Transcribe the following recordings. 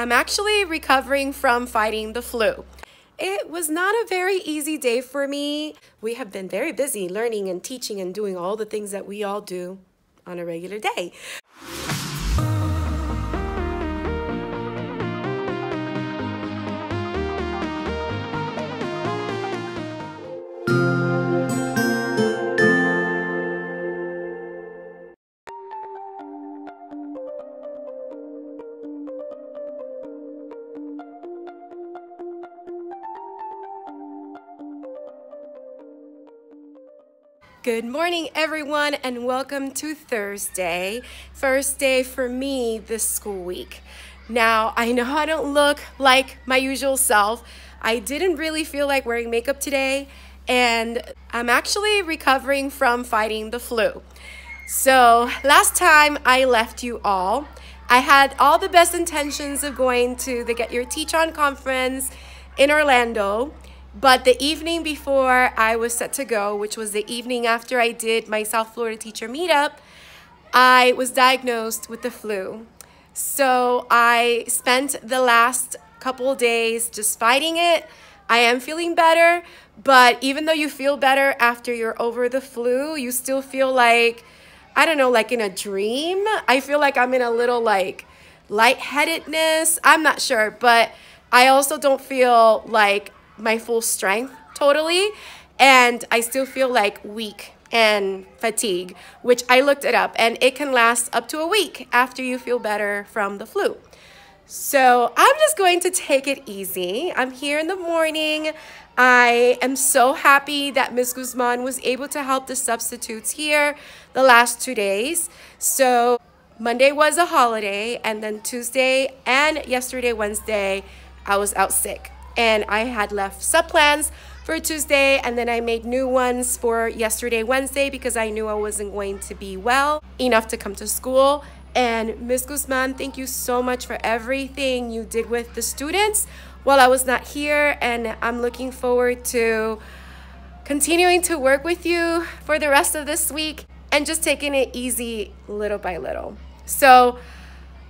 I'm actually recovering from fighting the flu. It was not a very easy day for me. We have been very busy learning and teaching and doing all the things that we all do on a regular day. Good morning, everyone, and welcome to Thursday. First day for me this school week. Now, I know I don't look like my usual self. I didn't really feel like wearing makeup today, and I'm actually recovering from fighting the flu. So last time I left you all, I had all the best intentions of going to the Get Your Teach On conference in Orlando. But the evening before I was set to go, which was the evening after I did my South Florida teacher meetup, I was diagnosed with the flu. So I spent the last couple of days just fighting it. I am feeling better, but even though you feel better after you're over the flu, you still feel like, I don't know, like in a dream. I feel like I'm in a little like lightheadedness. I'm not sure, but I also don't feel like my full strength totally, and I still feel like weak and fatigue, which I looked it up, and it can last up to a week after you feel better from the flu. So I'm just going to take it easy. I'm here in the morning. I am so happy that Ms. Guzman was able to help the substitutes here the last 2 days. So Monday was a holiday, and then Tuesday and yesterday, Wednesday, I was out sick. And I had left sub plans for Tuesday, and then I made new ones for yesterday, Wednesday, because I knew I wasn't going to be well enough to come to school. And Ms. Guzman, thank you so much for everything you did with the students while I was not here. And I'm looking forward to continuing to work with you for the rest of this week and just taking it easy little by little. So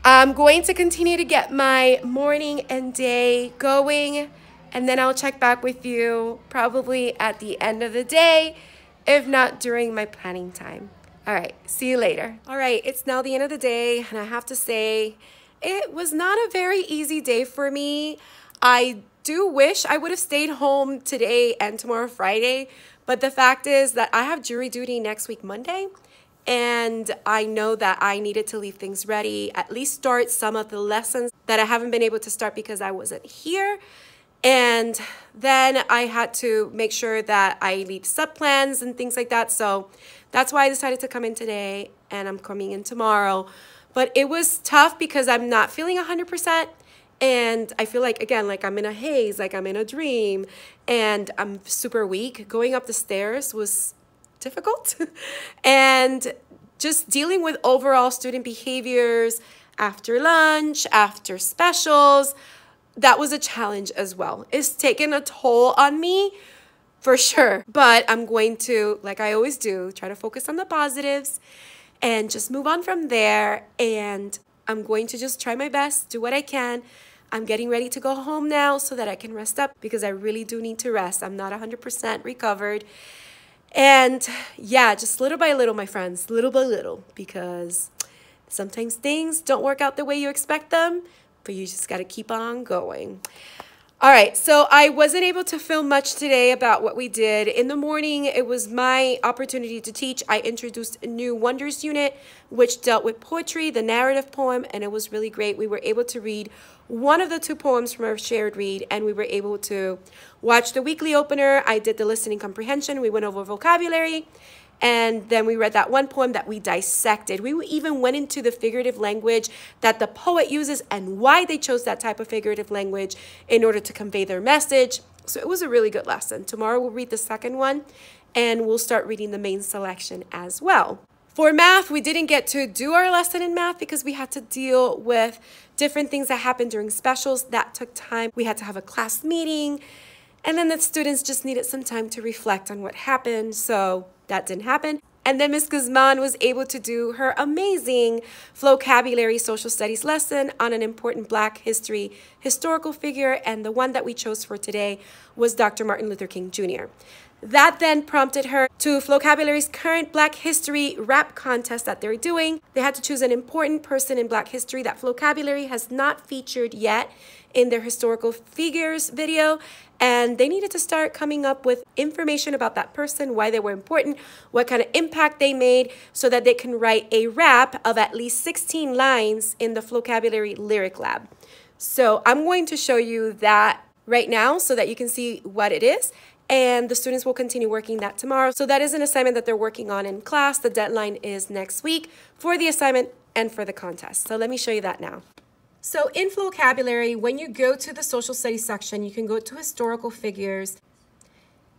I'm going to continue to get my morning and day going, and then I'll check back with you probably at the end of the day, if not during my planning time. All right, see you later. All right, it's now the end of the day, and I have to say, it was not a very easy day for me. I do wish I would have stayed home today and tomorrow, Friday, but the fact is that I have jury duty next week, Monday. And I know that I needed to leave things ready, at least start some of the lessons that I haven't been able to start because I wasn't here. And then I had to make sure that I leave sub plans and things like that. So that's why I decided to come in today, and I'm coming in tomorrow. But it was tough because I'm not feeling 100%. And I feel like, again, like I'm in a haze, like I'm in a dream, and I'm super weak. Going up the stairs was difficult. And just dealing with overall student behaviors after lunch, after specials, that was a challenge as well. It's taken a toll on me for sure, but I'm going to, like I always do, try to focus on the positives and just move on from there. And I'm going to just try my best, do what I can. I'm getting ready to go home now so that I can rest up, because I really do need to rest. I'm not 100% recovered. And yeah, just little by little, my friends, little by little, because sometimes things don't work out the way you expect them, but you just got to keep on going. All right, so I wasn't able to film much today about what we did. In the morning, it was my opportunity to teach. I introduced a new Wonders unit, which dealt with poetry, the narrative poem, and it was really great. We were able to read one of the 2 poems from our shared read, and we were able to watch the weekly opener. I did the listening comprehension. We went over vocabulary, and then we read that one poem that we dissected. We even went into the figurative language that the poet uses and why they chose that type of figurative language in order to convey their message. So it was a really good lesson. Tomorrow we'll read the second one, and we'll start reading the main selection as well. For math, we didn't get to do our lesson in math because we had to deal with different things that happened during specials. That took time. We had to have a class meeting, and then the students just needed some time to reflect on what happened. So that didn't happen. And then Ms. Guzman was able to do her amazing Flocabulary social studies lesson on an important Black history historical figure, and the one that we chose for today was Dr. Martin Luther King Jr. That then prompted her to Flocabulary's current Black history rap contest that they're doing. They had to choose an important person in Black history that Flocabulary has not featured yet in their historical figures video, and they needed to start coming up with information about that person, why they were important, what kind of impact they made, so that they can write a rap of at least 16 lines in the Flocabulary Lyric Lab. So I'm going to show you that right now so that you can see what it is, and the students will continue working that tomorrow. So that is an assignment that they're working on in class. The deadline is next week for the assignment and for the contest. So let me show you that now. So in Flocabulary, when you go to the social studies section, you can go to historical figures,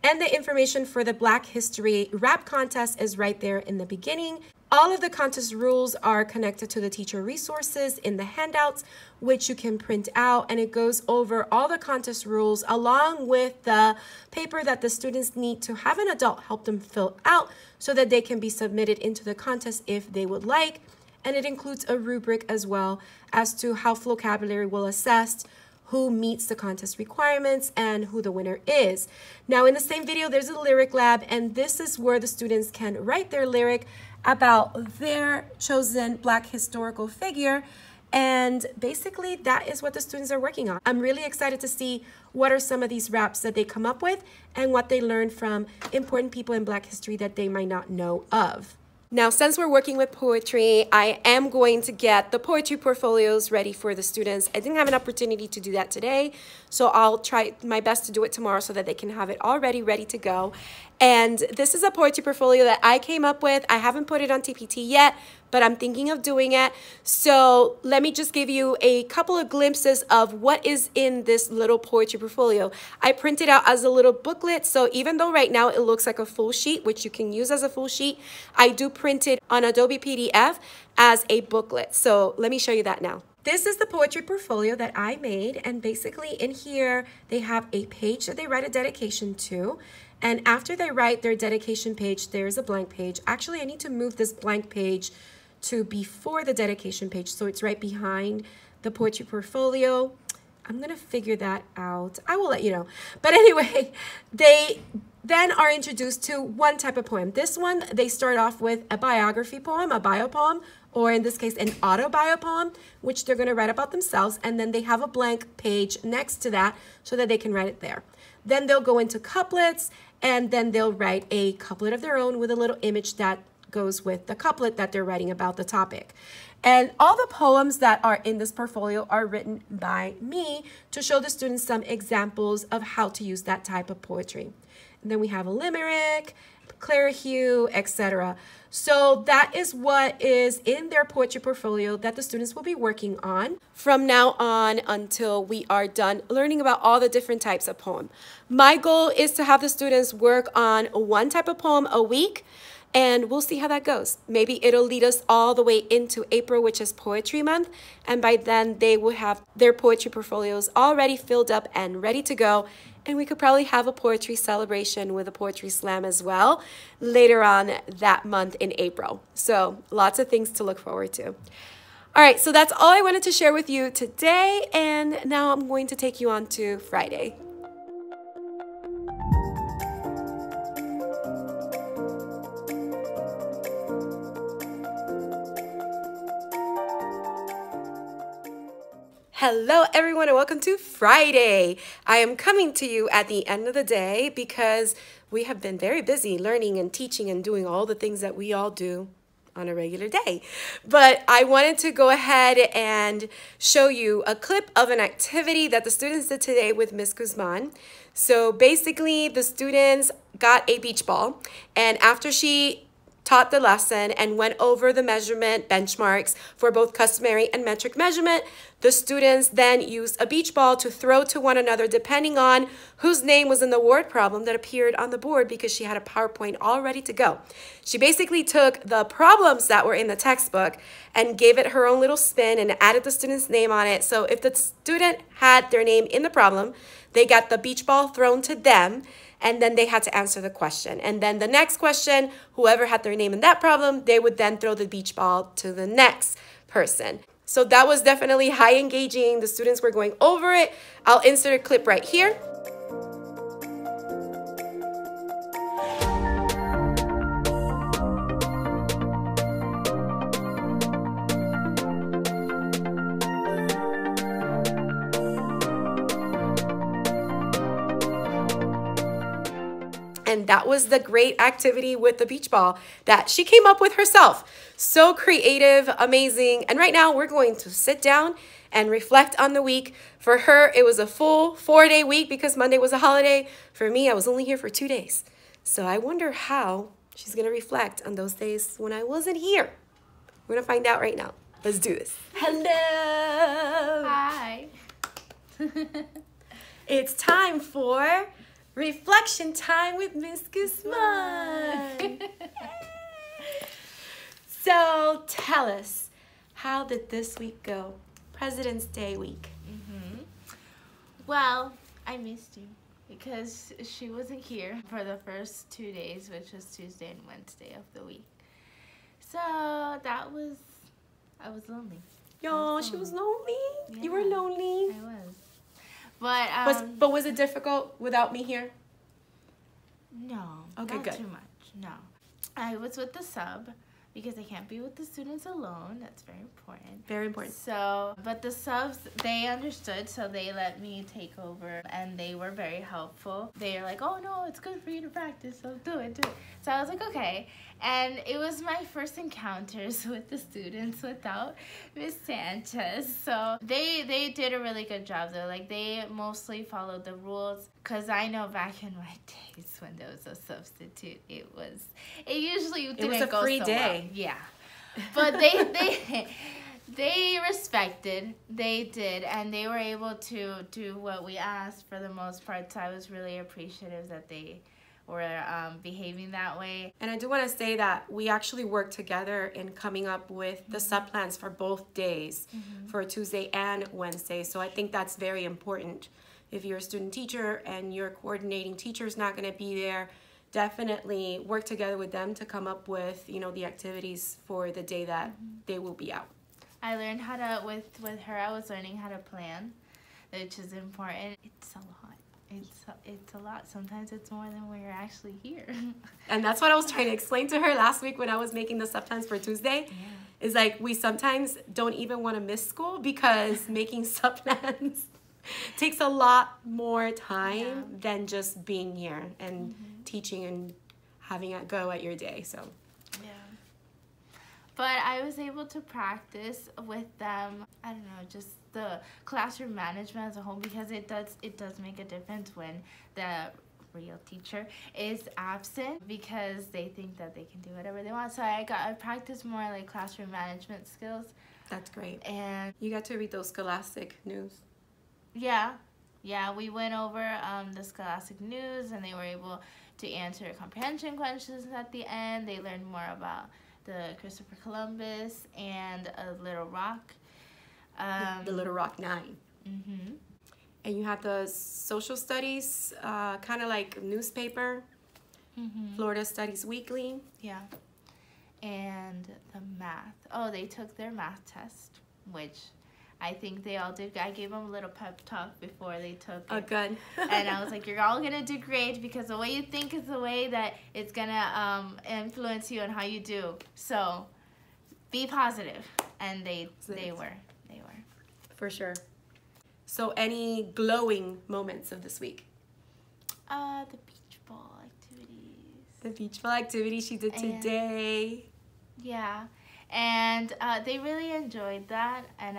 and the information for the Black history rap contest is right there in the beginning. All of the contest rules are connected to the teacher resources in the handouts, which you can print out, and it goes over all the contest rules along with the paper that the students need to have an adult help them fill out so that they can be submitted into the contest if they would like. And it includes a rubric as well as to how Flocabulary will assess who meets the contest requirements and who the winner is. Now in the same video, there's a lyric lab, and this is where the students can write their lyric about their chosen Black historical figure. And basically that is what the students are working on. I'm really excited to see what are some of these raps that they come up with and what they learned from important people in Black history that they might not know of. Now, since we're working with poetry, I am going to get the poetry portfolios ready for the students. I didn't have an opportunity to do that today, so I'll try my best to do it tomorrow so that they can have it already ready to go. And this is a poetry portfolio that I came up with. I haven't put it on TPT yet, but I'm thinking of doing it. So let me just give you a couple of glimpses of what is in this little poetry portfolio. I printed out as a little booklet, so even though right now it looks like a full sheet, which you can use as a full sheet, I do print it on Adobe PDF as a booklet. So let me show you that now. This is the poetry portfolio that I made, and basically in here they have a page that they write a dedication to. And after they write their dedication page, there's a blank page. Actually, I need to move this blank page to before the dedication page, so it's right behind the poetry portfolio. I'm gonna figure that out. I will let you know. But anyway, they then are introduced to one type of poem. This one, they start off with a biography poem, a bio poem, or in this case, an autobio poem, which they're gonna write about themselves, and then they have a blank page next to that so that they can write it there. Then they'll go into couplets, and then they'll write a couplet of their own with a little image that goes with the couplet that they're writing about the topic. And all the poems that are in this portfolio are written by me to show the students some examples of how to use that type of poetry. And then we have a limerick, clear hue, etc. So that is what is in their poetry portfolio that the students will be working on from now on until we are done learning about all the different types of poem. My goal is to have the students work on one type of poem a week, and we'll see how that goes. Maybe it'll lead us all the way into April, which is Poetry Month. And by then they will have their poetry portfolios already filled up and ready to go. And we could probably have a poetry celebration with a poetry slam as well later on that month in April. So lots of things to look forward to. All right, so that's all I wanted to share with you today. And now I'm going to take you on to Friday. Hello everyone and welcome to Friday. I am coming to you at the end of the day because we have been very busy learning and teaching and doing all the things that we all do on a regular day. But I wanted to go ahead and show you a clip of an activity that the students did today with Ms. Guzman. So basically the students got a beach ball, and after she taught the lesson and went over the measurement benchmarks for both customary and metric measurement, The students then used a beach ball to throw to one another depending on whose name was in the word problem that appeared on the board, because she had a PowerPoint all ready to go. She basically took the problems that were in the textbook and gave it her own little spin and added the student's name on it. So if the student had their name in the problem, they got the beach ball thrown to them, and then they had to answer the question. And then the next question, whoever had their name in that problem, they would then throw the beach ball to the next person. So that was definitely high engaging. The students were going over it. I'll insert a clip right here. And that was the great activity with the beach ball that she came up with herself. So creative, amazing. And right now we're going to sit down and reflect on the week. For her, it was a full 4-day week because Monday was a holiday. For me, I was only here for 2 days. So I wonder how she's going to reflect on those days when I wasn't here. We're going to find out right now. Let's do this. Hello. Hi. It's time for reflection time with Miss Guzman. So tell us, how did this week go? President's Day week. Well, I missed you because she wasn't here for the first 2 days, which was Tuesday and Wednesday of the week. So I was lonely. Yo, she was lonely. Yeah, you were lonely. I was. But was it difficult without me here? No. Okay, not good. too much. No. I was with the sub because I can't be with the students alone. That's very important. Very important. So, but the subs, they understood, so they let me take over, and they were very helpful. They were like, oh no, it's good for you to practice, so do it. So I was like, okay. And it was my first encounters with the students without Miss Sanchez. So they did a really good job though. Like, they mostly followed the rules, because I know back in my days when there was a substitute, it usually didn't go so well. It was a free day. Yeah. But they respected, they did, and they were able to do what we asked for the most part. So I was really appreciative that they were behaving that way. And I do want to say that we actually worked together in coming up with the sub-plans for both days, for Tuesday and Wednesday. So I think that's very important. If you're a student teacher and your coordinating teacher's not going to be there, definitely work together with them to come up with, the activities for the day that they will be out. I learned how to, with her, I was learning how to plan, which is important. It's a lot. It's a lot. Sometimes it's more than when you're actually here. And that's what I was trying to explain to her last week when I was making the sub-plans for Tuesday. Yeah. Is like, we sometimes don't even want to miss school because making sub-plans takes a lot more time than just being here and teaching and having a go at your day. So yeah, but I was able to practice with them. I don't know, just the classroom management as a whole, because it does make a difference when the real teacher is absent, because they think that they can do whatever they want. So I practiced more like classroom management skills. That's great. And you got to read those Scholastic news. Yeah, we went over the Scholastic news, and they were able to answer comprehension questions at the end. They learned more about the Christopher Columbus and Little Rock. The Little Rock 9. And you had the social studies, kind of like newspaper, Florida Studies Weekly. Yeah. And the math. Oh, they took their math test, which I think they all did. I gave them a little pep talk before they took it. Oh, good. And I was like, you're all going to do great, because the way you think is the way that it's going to influence you and how you do. So be positive. And they were. For sure. So any glowing moments of this week? The beach ball activities. The beach ball activity she did today. Yeah. And they really enjoyed that. And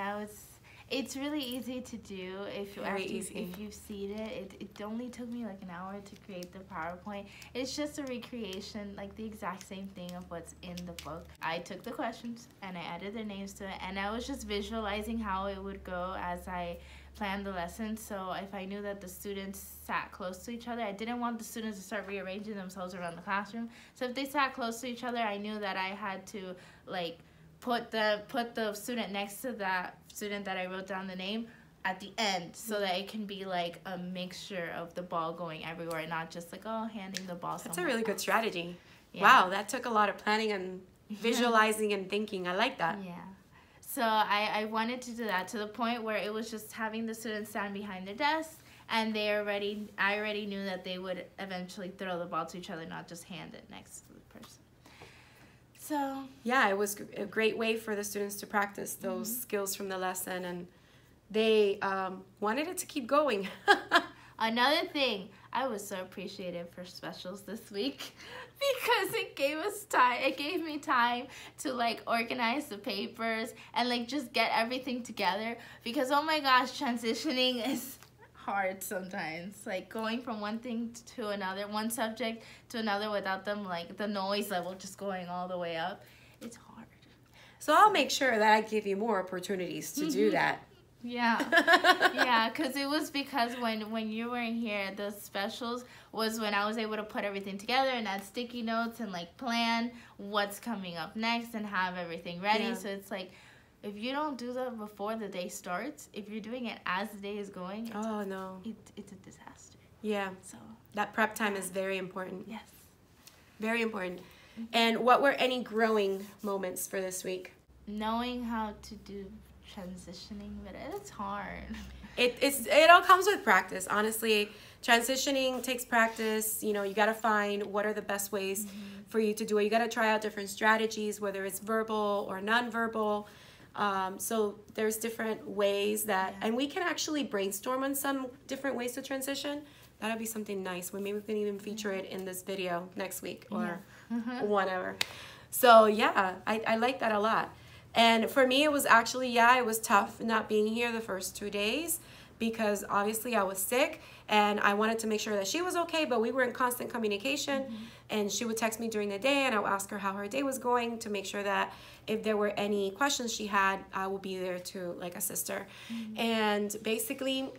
It's really easy to do if you Very easy. if you've seen it. It only took me like an hour to create the PowerPoint. It's just a recreation, like the exact same thing of what's in the book. I took the questions and I added their names to it, and I was just visualizing how it would go as I planned the lesson. So if I knew that the students sat close to each other, I didn't want the students to start rearranging themselves around the classroom. So if they sat close to each other, I knew that I had to like put the student next to that student that I wrote down the name at the end, so that it can be like a mixture of the ball going everywhere and not just like, oh, handing the ball That's somewhere. a really good strategy. Yeah. Wow, that took a lot of planning and visualizing and thinking. I like that. Yeah. So I wanted to do that to the point where it was just having the students stand behind their desk, and I already knew that they would eventually throw the ball to each other, not just hand it next to the person. So Yeah, it was a great way for the students to practice those skills from the lesson, and they wanted it to keep going. another thing, I was so appreciative for specials this week because it gave us time. It gave me time to like organize the papers and like just get everything together, because oh my gosh, transitioning is hard sometimes, like going from one thing to another, one subject to another, without them like the noise level just going all the way up. It's hard. So I'll make sure that I give you more opportunities to do that. Yeah. Yeah, because when you weren't here, the specials was when I was able to put everything together and add sticky notes and like plan what's coming up next and have everything ready. Yeah. So it's like, if you don't do that before the day starts, if you're doing it as the day is going, Oh, no. it's a disaster. Yeah, So that prep time is very important. yes. Very important. And what were any growing moments for this week? Knowing how to do transitioning, but it's hard. It all comes with practice, honestly. Transitioning takes practice. You know, you got to find what are the best ways for you to do it. You got to try out different strategies, whether it's verbal or nonverbal. So there's different ways that, and we can actually brainstorm on some different ways to transition. That'll be something nice. Maybe we can even feature it in this video next week or whatever. So yeah, I like that a lot. And for me, it was actually, yeah, it was tough not being here the first 2 days, because obviously I was sick and I wanted to make sure that she was okay, but we were in constant communication, and she would text me during the day and I would ask her how her day was going to make sure that if there were any questions she had, I would be there to like assist her. And basically,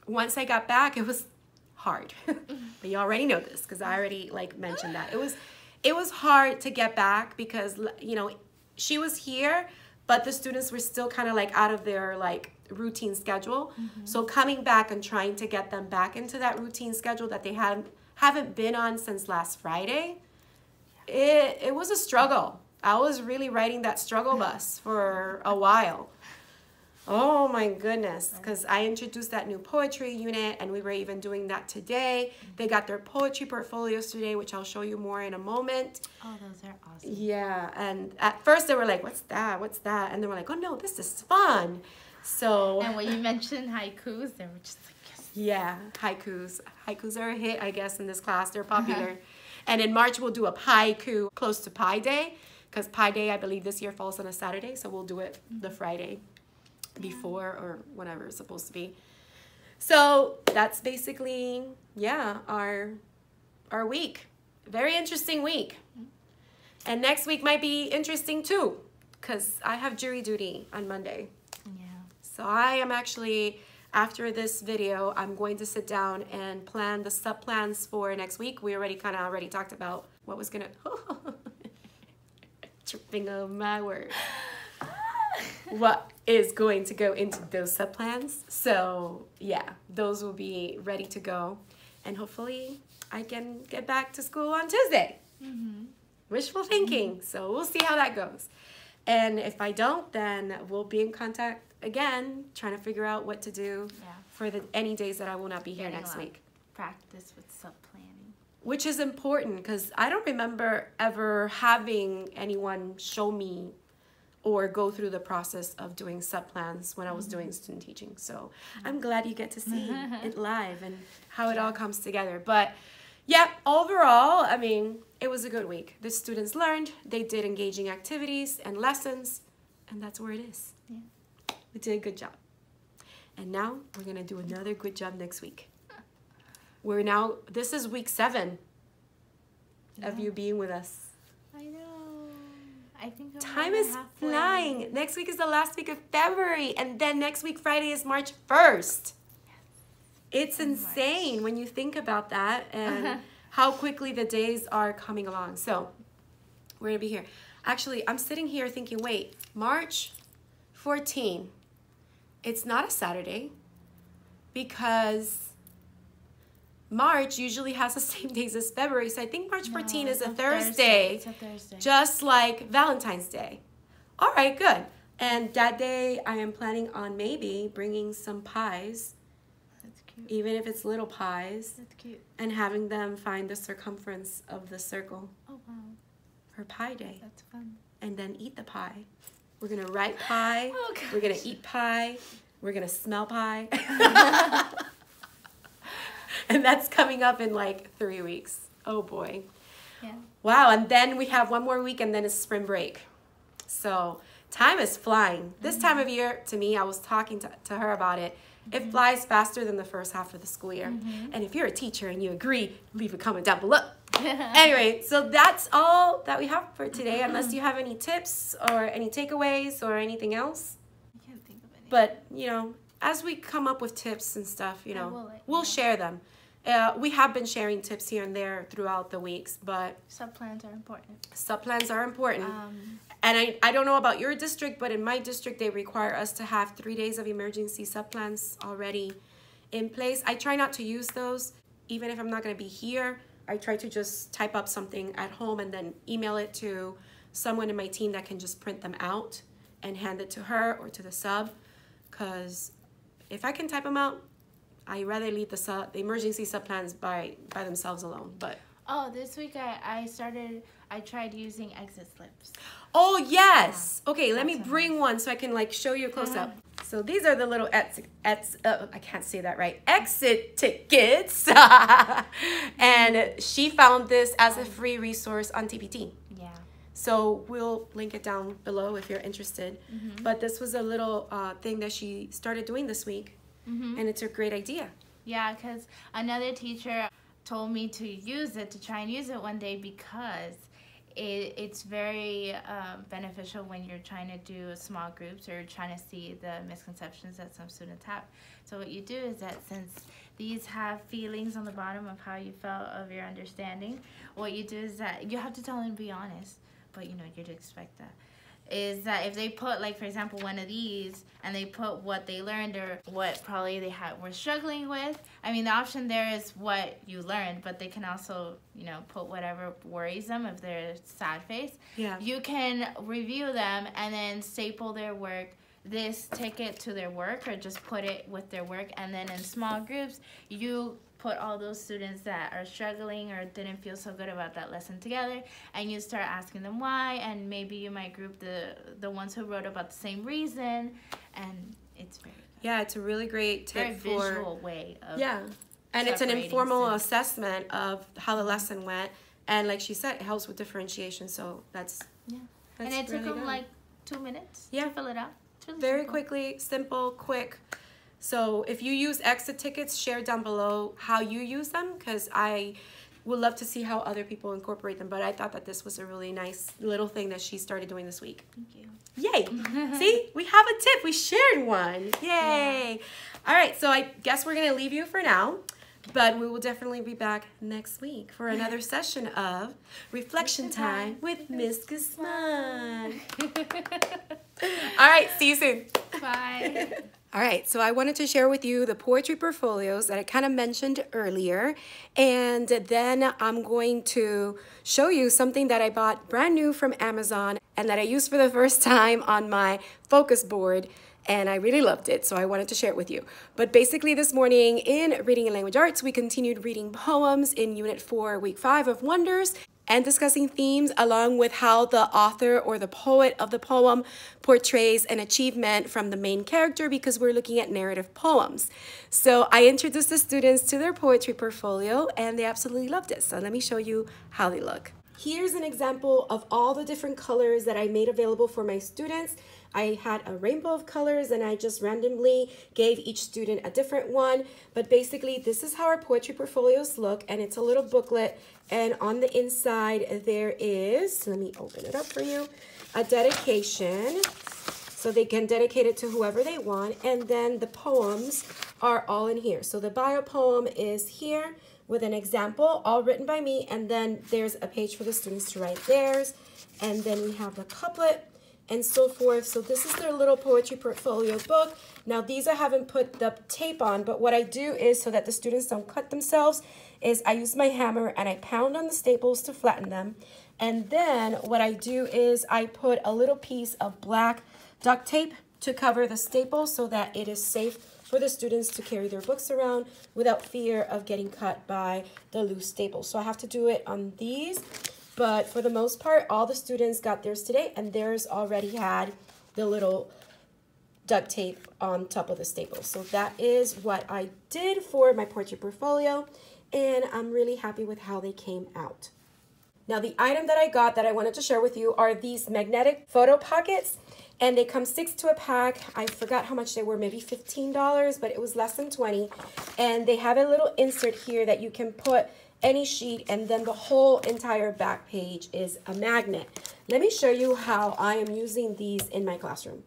once I got back, it was hard. But you already know this because I already like mentioned that. It was hard to get back because, you know, she was here, but the students were still kind of like out of their like routine schedule. So coming back and trying to get them back into that routine schedule that they haven't been on since last Friday, it was a struggle. I was really riding that struggle bus for a while. Oh my goodness, because I introduced that new poetry unit, and we were even doing that today. They got their poetry portfolios today, which I'll show you more in a moment. Oh, those are awesome. Yeah, and at first they were like, what's that? What's that? And they were like, oh no, this is fun. So And when you mentioned haikus, they were just like, yes. yeah, haikus. Haikus are a hit, I guess, in this class. They're popular. And in March, we'll do a haiku close to Pi Day, because Pi Day, I believe, this year falls on a Saturday, so we'll do it the Friday before or whatever it's supposed to be. So that's basically, yeah, our week. Very interesting week. And next week might be interesting too, because I have jury duty on Monday. Yeah. So I am actually, after this video, I'm going to sit down and plan the sub-plans for next week. We already talked about what was gonna, tripping over my words. What is going to go into those sub-plans. So yeah, those will be ready to go. And hopefully I can get back to school on Tuesday. Wishful thinking. So we'll see how that goes. And if I don't, then we'll be in contact again, trying to figure out what to do for any days that I will not be here next week. Practice with sub-planning. Which is important, because I don't remember ever having anyone show me or go through the process of doing sub-plans when I was doing student teaching. So I'm glad you get to see it live and how it all comes together. But yeah, overall, I mean, it was a good week. The students learned, they did engaging activities and lessons, and that's where it is. Yeah. We did a good job. And now we're gonna do another good job next week. This is week 7 of you being with us. I know. I think time is flying. Next week is the last week of February, and then next week Friday is March 1st. It's insane when you think about that and how quickly the days are coming along. So we're gonna be here. Actually, I'm sitting here thinking, wait, March 14. It's not a Saturday because March usually has the same days as February. So I think March 14 is a Thursday. It's a Thursday. Just like Valentine's Day. All right, good. And that day I am planning on maybe bringing some pies. That's cute. Even if it's little pies. That's cute. And having them find the circumference of the circle. Oh, wow. For Pie Day. That's fun. And then eat the pie. We're going to write pie. Oh, we're going to eat pie. We're going to smell pie. And that's coming up in like 3 weeks. Oh, boy. Yeah. Wow. And then we have one more week and then it's spring break. So time is flying. This time of year, to me, I was talking to her about it. It flies faster than the first half of the school year. And if you're a teacher and you agree, leave a comment down below. Anyway, so that's all that we have for today, unless you have any tips or any takeaways or anything else. I can't think of any. But, you know, as we come up with tips and stuff, you know, we'll share them. We have been sharing tips here and there throughout the weeks, but sub-plans are important. Sub-plans are important. And I don't know about your district, but in my district, they require us to have 3 days of emergency sub-plans already in place. I try not to use those, even if I'm not going to be here. I try to just type up something at home and then email it to someone in my team that can just print them out and hand it to her or to the sub. Because if I can type them out, I rather leave the emergency sub-plans by themselves alone. But this week I tried using exit slips. Oh, yes. Yeah. Okay, let me bring one so I can like show you a close-up. So these are the little I can't say that right, exit tickets. And she found this as a free resource on TPT. Yeah. So we'll link it down below if you're interested. But this was a little thing that she started doing this week. And it's a great idea. Yeah, because another teacher told me to try and use it one day because it's very beneficial when you're trying to do small groups or trying to see the misconceptions that some students have. So what you do is that since these have feelings on the bottom of how you felt of your understanding, what you do is that you have to tell them to be honest, but you know, you'd expect that. Is that if they put, like, for example, one of these and they put what they learned or what probably they were struggling with, I mean, the option there is what you learned, but they can also, you know, put whatever worries them if they're sad face. Yeah. You can review them and then staple their work, this ticket to their work, or just put it with their work, and then in small groups, you put all those students that are struggling or didn't feel so good about that lesson together, and you start asking them why, and maybe you might group the ones who wrote about the same reason, and it's very good. Yeah, it's a really great tip for very visual way of and it's an informal assessment of how the lesson went, and like she said, it helps with differentiation. So that's and it took them like 2 minutes to fill it out. It's really very simple. Quickly, simple, quick. So if you use exit tickets, share down below how you use them, because I would love to see how other people incorporate them. But I thought that this was a really nice little thing that she started doing this week. Thank you. Yay. See, we have a tip. We shared one. Yay. Yeah. All right, so I guess we're going to leave you for now. But we will definitely be back next week for another session of Reflection Time with Miss Guzman. All right, see you soon. Bye. All right, so I wanted to share with you the poetry portfolios that I kind of mentioned earlier. And then I'm going to show you something that I bought brand new from Amazon and that I used for the first time on my focus board. And I really loved it, so I wanted to share it with you. But basically this morning in Reading and Language Arts, we continued reading poems in Unit 4, Week 5 of Wonders, and discussing themes along with how the author or the poet of the poem portrays an achievement from the main character, because we're looking at narrative poems. So I introduced the students to their poetry portfolio and they absolutely loved it. So let me show you how they look. Here's an example of all the different colors that I made available for my students. I had a rainbow of colors and I just randomly gave each student a different one. But basically, this is how our poetry portfolios look, and it's a little booklet. And on the inside, there is, let me open it up for you, a dedication. So they can dedicate it to whoever they want. And then the poems are all in here. So the bio poem is here with an example, all written by me. And then there's a page for the students to write theirs. And then we have the couplet and so forth. So this is their little poetry portfolio book. Now these I haven't put the tape on, but what I do is, so that the students don't cut themselves, is I use my hammer and I pound on the staples to flatten them. And then what I do is I put a little piece of black duct tape to cover the staples so that it is safe for the students to carry their books around without fear of getting cut by the loose staples. So I have to do it on these, but for the most part, all the students got theirs today, and theirs already had the little duct tape on top of the staples. So that is what I did for my portrait portfolio, and I'm really happy with how they came out. Now the item that I got that I wanted to share with you are these magnetic photo pockets, and they come 6 to a pack. I forgot how much they were, maybe $15, but it was less than 20. And they have a little insert here that you can put any sheet, and then the whole entire back page is a magnet. Let me show you how I am using these in my classroom.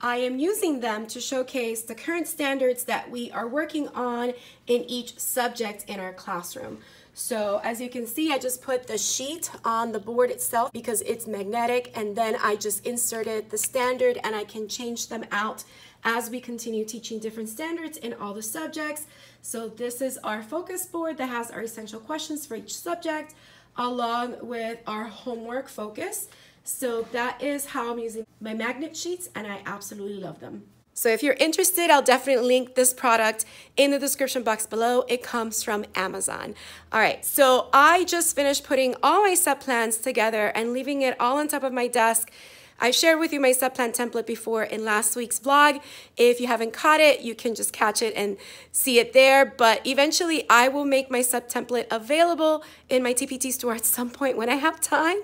I am using them to showcase the current standards that we are working on in each subject in our classroom. So as you can see, I just put the sheet on the board itself because it's magnetic, and then I just inserted the standard, and I can change them out as we continue teaching different standards in all the subjects. So this is our focus board that has our essential questions for each subject along with our homework focus. So that is how I'm using my magnet sheets, and I absolutely love them. So if you're interested, I'll definitely link this product in the description box below. It comes from Amazon. All right, so I just finished putting all my set plans together and leaving it all on top of my desk. I shared with you my set plan template before in last week's vlog. If you haven't caught it, you can just catch it and see it there. But eventually I will make my set template available in my TPT store at some point when I have time.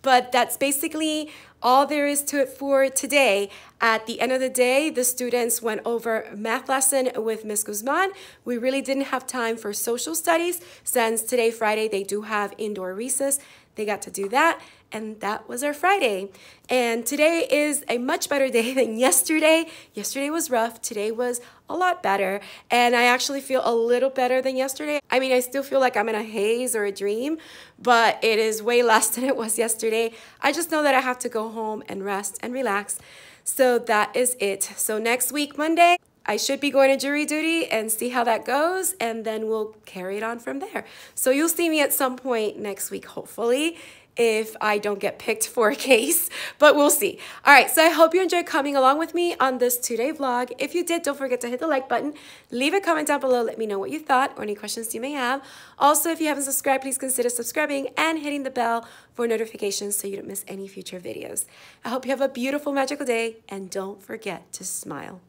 But that's basically all there is to it for today. At the end of the day, the students went over math lesson with Ms. Guzman. We really didn't have time for social studies since today, Friday, they do have indoor recess. They got to do that, and that was our Friday. And today is a much better day than yesterday. Yesterday was rough. Today was a lot better, and I actually feel a little better than yesterday. I mean, I still feel like I'm in a haze or a dream, but it is way less than it was yesterday. I just know that I have to go home and rest and relax. So that is it. So next week, Monday, I should be going to jury duty and see how that goes, and then we'll carry it on from there. So you'll see me at some point next week, hopefully, if I don't get picked for a case, but we'll see. All right, so I hope you enjoyed coming along with me on this 2-day vlog. If you did, don't forget to hit the like button, leave a comment down below, let me know what you thought or any questions you may have. Also, if you haven't subscribed, please consider subscribing and hitting the bell for notifications so you don't miss any future videos. I hope you have a beautiful, magical day, and don't forget to smile.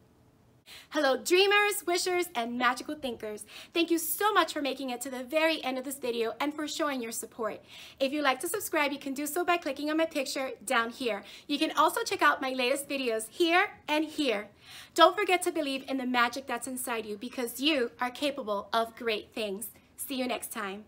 Hello dreamers, wishers, and magical thinkers. Thank you so much for making it to the very end of this video and for showing your support. If you'd like to subscribe, you can do so by clicking on my picture down here. You can also check out my latest videos here and here. Don't forget to believe in the magic that's inside you, because you are capable of great things. See you next time.